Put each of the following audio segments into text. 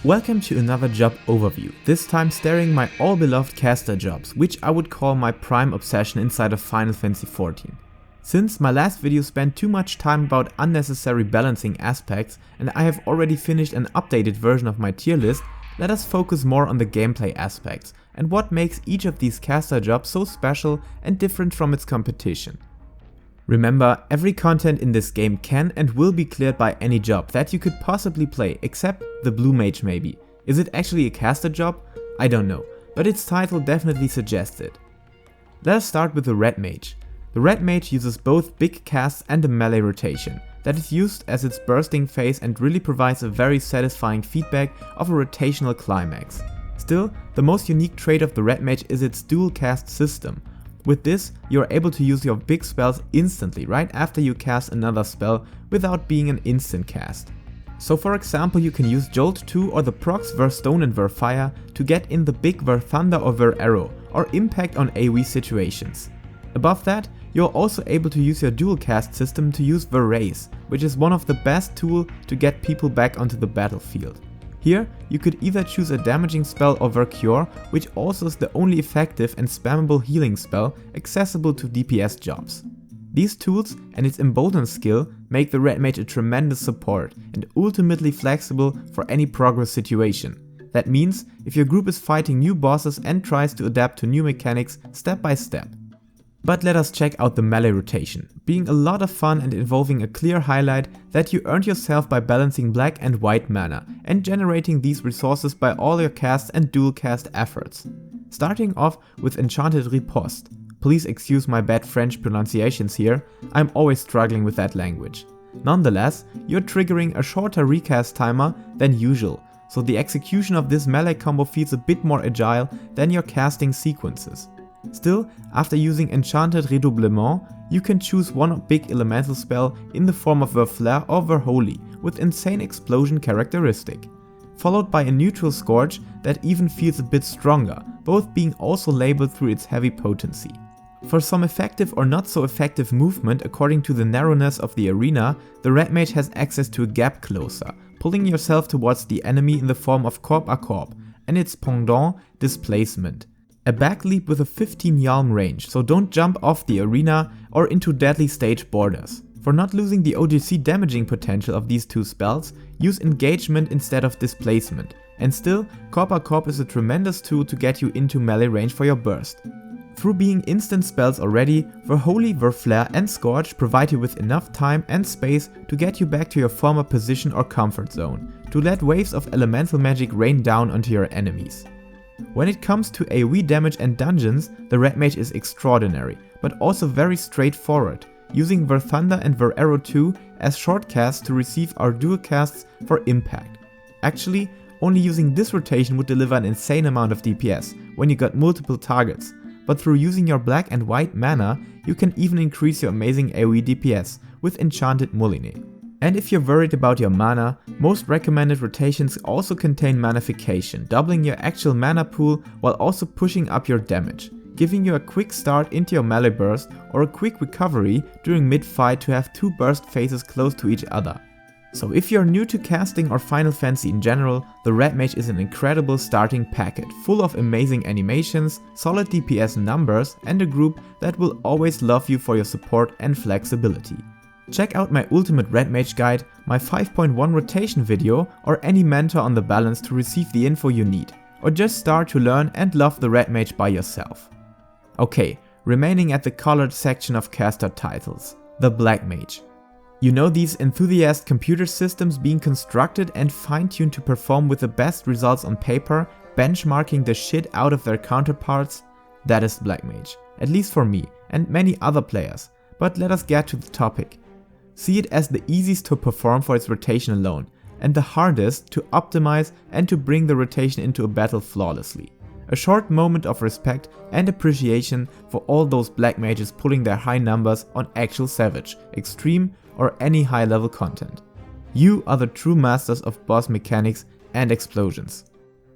Welcome to another job overview, this time staring my all-beloved caster jobs, which I would call my prime obsession inside of Final Fantasy XIV. Since my last video spent too much time about unnecessary balancing aspects and I have already finished an updated version of my tier list, let us focus more on the gameplay aspects and what makes each of these caster jobs so special and different from its competition. Remember, every content in this game can and will be cleared by any job that you could possibly play, except the blue mage maybe. Is it actually a caster job? I don't know, but its title definitely suggests it. Let us start with the red mage. The red mage uses both big casts and a melee rotation that is used as its bursting phase and really provides a very satisfying feedback of a rotational climax. Still, the most unique trait of the red mage is its dual cast system. With this, you are able to use your big spells instantly right after you cast another spell without being an instant cast. So for example, you can use Jolt 2 or the procs Ver Stone and Ver Fire to get in the big Ver Thunder or Ver Arrow or impact on AoE situations. Above that, you are also able to use your dual cast system to use Ver Raise, which is one of the best tools to get people back onto the battlefield. Here, you could either choose a damaging spell or Ver Cure, which also is the only effective and spammable healing spell accessible to DPS jobs. These tools and its Embolden skill make the red mage a tremendous support and ultimately flexible for any progress situation. That means if your group is fighting new bosses and tries to adapt to new mechanics step by step. But let us check out the melee rotation, being a lot of fun and involving a clear highlight that you earned yourself by balancing black and white mana and generating these resources by all your cast and dual cast efforts. Starting off with Enchanted Riposte. Please excuse my bad French pronunciations here, I'm always struggling with that language. Nonetheless, you're triggering a shorter recast timer than usual, so the execution of this melee combo feels a bit more agile than your casting sequences. Still, after using Enchanted Redoublement, you can choose one big elemental spell in the form of Ver Flare or Ver Holy with insane explosion characteristic, followed by a neutral Scourge that even feels a bit stronger, both being also labeled through its heavy potency. For some effective or not so effective movement according to the narrowness of the arena, the red mage has access to a gap closer, pulling yourself towards the enemy in the form of Corp à Corp, and its pendant, Displacement. A back leap with a 15 yalm range, so don't jump off the arena or into deadly stage borders. For not losing the OGC damaging potential of these two spells, use Engagement instead of Displacement. And still, Corp à Corp is a tremendous tool to get you into melee range for your burst. Through being instant spells already, Ver Holy, Ver Flare and Scourge provide you with enough time and space to get you back to your former position or comfort zone, to let waves of elemental magic rain down onto your enemies. When it comes to AoE damage and dungeons, the red mage is extraordinary, but also very straightforward, using Ver Thunder and Ver Arrow 2 as short casts to receive our dual casts for impact. Actually, only using this rotation would deliver an insane amount of DPS when you got multiple targets, but through using your black and white mana, you can even increase your amazing AoE DPS with Enchanted Moulinet. And if you're worried about your mana, most recommended rotations also contain Manification, doubling your actual mana pool while also pushing up your damage, giving you a quick start into your melee burst or a quick recovery during mid-fight to have two burst phases close to each other. So if you're new to casting or Final Fantasy in general, the red mage is an incredible starting packet, full of amazing animations, solid DPS numbers and a group that will always love you for your support and flexibility. Check out my Ultimate Red Mage guide, my 5.1 rotation video or any mentor on the balance to receive the info you need, or just start to learn and love the Red Mage by yourself. Okay, remaining at the colored section of caster titles, the Black Mage. You know these enthusiast computer systems being constructed and fine-tuned to perform with the best results on paper, benchmarking the shit out of their counterparts? That is the Black Mage, at least for me and many other players, but let us get to the topic. See it as the easiest to perform for its rotation alone, and the hardest to optimize and to bring the rotation into a battle flawlessly. A short moment of respect and appreciation for all those black mages pulling their high numbers on actual Savage, Extreme or any high level content. You are the true masters of boss mechanics and explosions.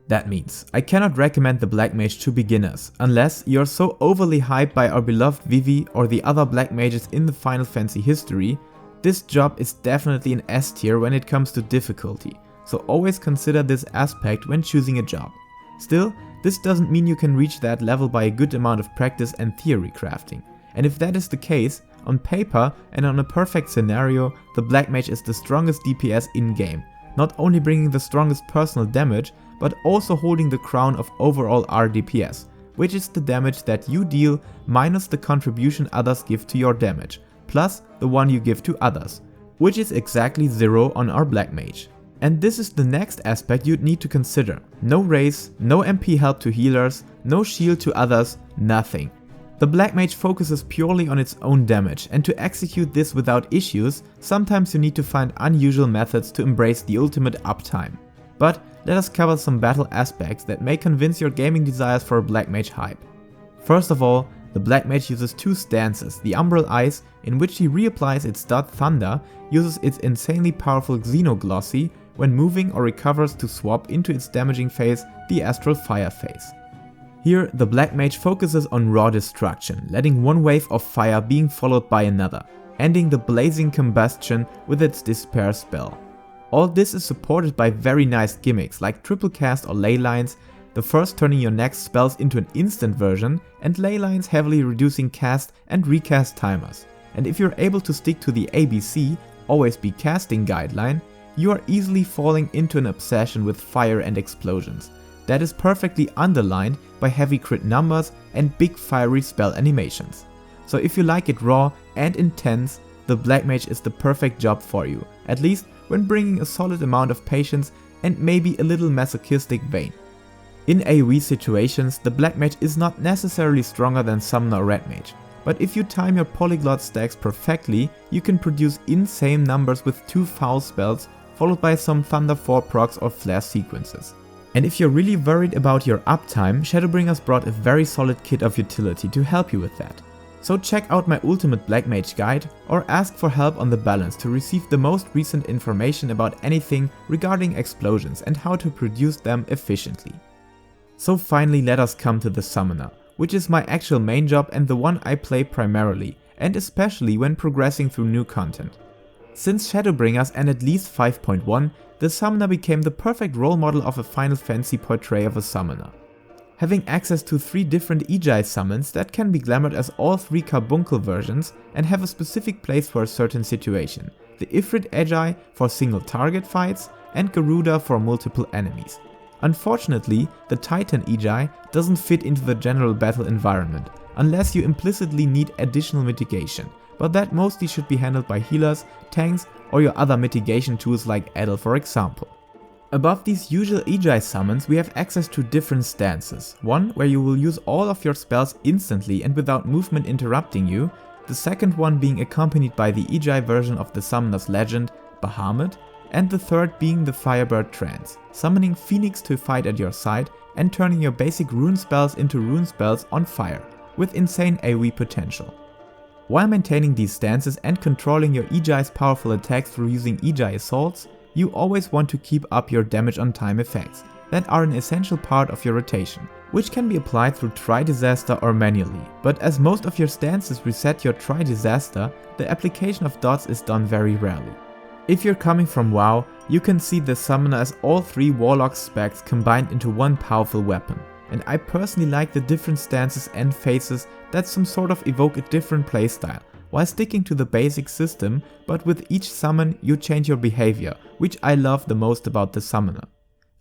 That means I cannot recommend the Black Mage to beginners, unless you're so overly hyped by our beloved Vivi or the other Black Mages in the Final Fantasy history. This job is definitely an S tier when it comes to difficulty, so always consider this aspect when choosing a job. Still, this doesn't mean you can reach that level by a good amount of practice and theory crafting. And if that is the case, on paper and on a perfect scenario, the Black Mage is the strongest DPS in-game, not only bringing the strongest personal damage, but also holding the crown of overall RDPS, which is the damage that you deal minus the contribution others give to your damage, plus the one you give to others, which is exactly 0 on our Black Mage. And this is the next aspect you'd need to consider. No race, no MP help to healers, no shield to others, nothing. The Black Mage focuses purely on its own damage, and to execute this without issues, sometimes you need to find unusual methods to embrace the ultimate uptime. But let us cover some battle aspects that may convince your gaming desires for a Black Mage hype. First of all, the Black Mage uses two stances, the Umbral Ice, in which he reapplies its dot Thunder, uses its insanely powerful Xenoglossy when moving, or recovers to swap into its damaging phase, the Astral Fire phase. Here, the Black Mage focuses on raw destruction, letting one wave of fire being followed by another, ending the blazing combustion with its Despair spell. All this is supported by very nice gimmicks like triple cast or ley lines, the first turning your next spells into an instant version, and ley lines heavily reducing cast and recast timers. And if you're able to stick to the ABC, always be casting guideline, you are easily falling into an obsession with fire and explosions. That is perfectly underlined by heavy crit numbers and big fiery spell animations. So if you like it raw and intense, the Black Mage is the perfect job for you, at least when bringing a solid amount of patience and maybe a little masochistic vein. In AoE situations, the Black Mage is not necessarily stronger than Summoner or Red Mage, but if you time your polyglot stacks perfectly, you can produce insane numbers with 2 foul spells followed by some Thunder 4 procs or flare sequences. And if you're really worried about your uptime, Shadowbringers brought a very solid kit of utility to help you with that. So check out my Ultimate Black Mage guide or ask for help on the balance to receive the most recent information about anything regarding explosions and how to produce them efficiently. So finally let us come to the Summoner, which is my actual main job and the one I play primarily, and especially when progressing through new content. Since Shadowbringers and at least 5.1, the Summoner became the perfect role model of a Final Fantasy portray of a Summoner. Having access to 3 different Ejai summons that can be glamored as all 3 carbuncle versions and have a specific place for a certain situation, the Ifrit Ejai for single target fights and Garuda for multiple enemies. Unfortunately, the Titan Ejai doesn't fit into the general battle environment, unless you implicitly need additional mitigation, but that mostly should be handled by healers, tanks, or your other mitigation tools like Edel for example. Above these usual Ejai summons we have access to different stances, one where you will use all of your spells instantly and without movement interrupting you, the second one being accompanied by the Ejai version of the Summoner's Legend, Bahamut, and the third being the Firebird Trance, summoning Phoenix to fight at your side and turning your basic rune spells into rune spells on fire, with insane AoE potential. While maintaining these stances and controlling your Ejai's powerful attacks through using Ejai assaults, you always want to keep up your damage on time effects that are an essential part of your rotation, which can be applied through Tri-Disaster or manually, but as most of your stances reset your Tri-Disaster, the application of dots is done very rarely. If you're coming from WoW, you can see the Summoner as all 3 Warlock specs combined into one powerful weapon, and I personally like the different stances and phases that some sort of evoke a different playstyle, while sticking to the basic system, but with each summon you change your behavior, which I love the most about the Summoner.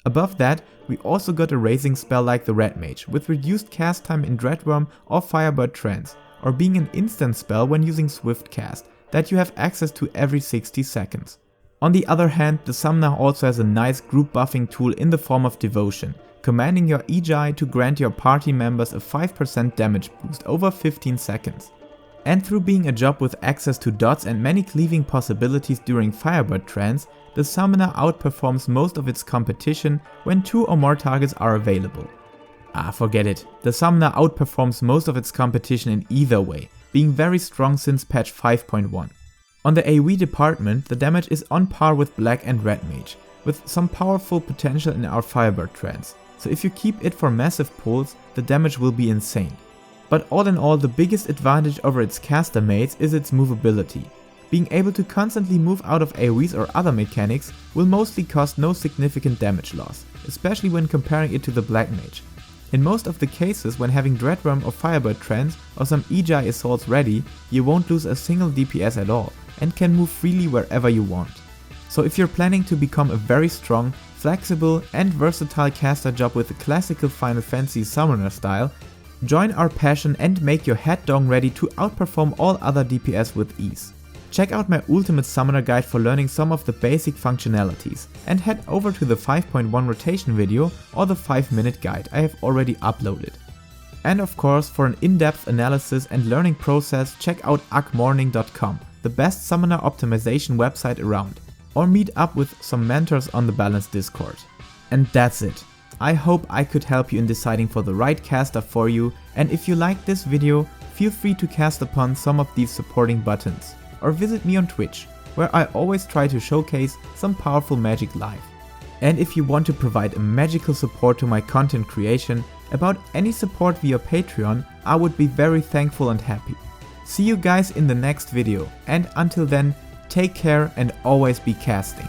Above that, we also got a raising spell like the Red Mage, with reduced cast time in Dreadworm or Firebird Trance, or being an instant spell when using Swift Cast, that you have access to every 60 seconds. On the other hand, the Summoner also has a nice group buffing tool in the form of Devotion, commanding your Ejai to grant your party members a 5% damage boost over 15 seconds. And through being a job with access to dots and many cleaving possibilities during Firebird Trance, the Summoner outperforms most of its competition when 2 or more targets are available. Forget it, the Summoner outperforms most of its competition in either way, being very strong since patch 5.1. On the AoE department, the damage is on par with Black and Red Mage, with some powerful potential in our Firebird Trance, so if you keep it for massive pulls, the damage will be insane. But all in all, the biggest advantage over its caster mates is its movability. being able to constantly move out of AoEs or other mechanics will mostly cause no significant damage loss, especially when comparing it to the Black Mage. In most of the cases, when having Dreadworm or Firebird Trance or some Ejai assaults ready, you won't lose a single DPS at all and can move freely wherever you want. So if you're planning to become a very strong, flexible and versatile caster job with the classical Final Fantasy summoner style, join our passion and make your head dong ready to outperform all other DPS with ease. Check out my Ultimate Summoner guide for learning some of the basic functionalities, and head over to the 5.1 rotation video or the 5-minute guide I have already uploaded. And of course, for an in-depth analysis and learning process, check out akhmorning.com, the best summoner optimization website around, or meet up with some mentors on the Balanced Discord. And that's it. I hope I could help you in deciding for the right caster for you, and if you liked this video, feel free to cast upon some of these supporting buttons, or visit me on Twitch, where I always try to showcase some powerful magic live. And if you want to provide a magical support to my content creation, about any support via Patreon, I would be very thankful and happy. See you guys in the next video, and until then, take care and always be casting.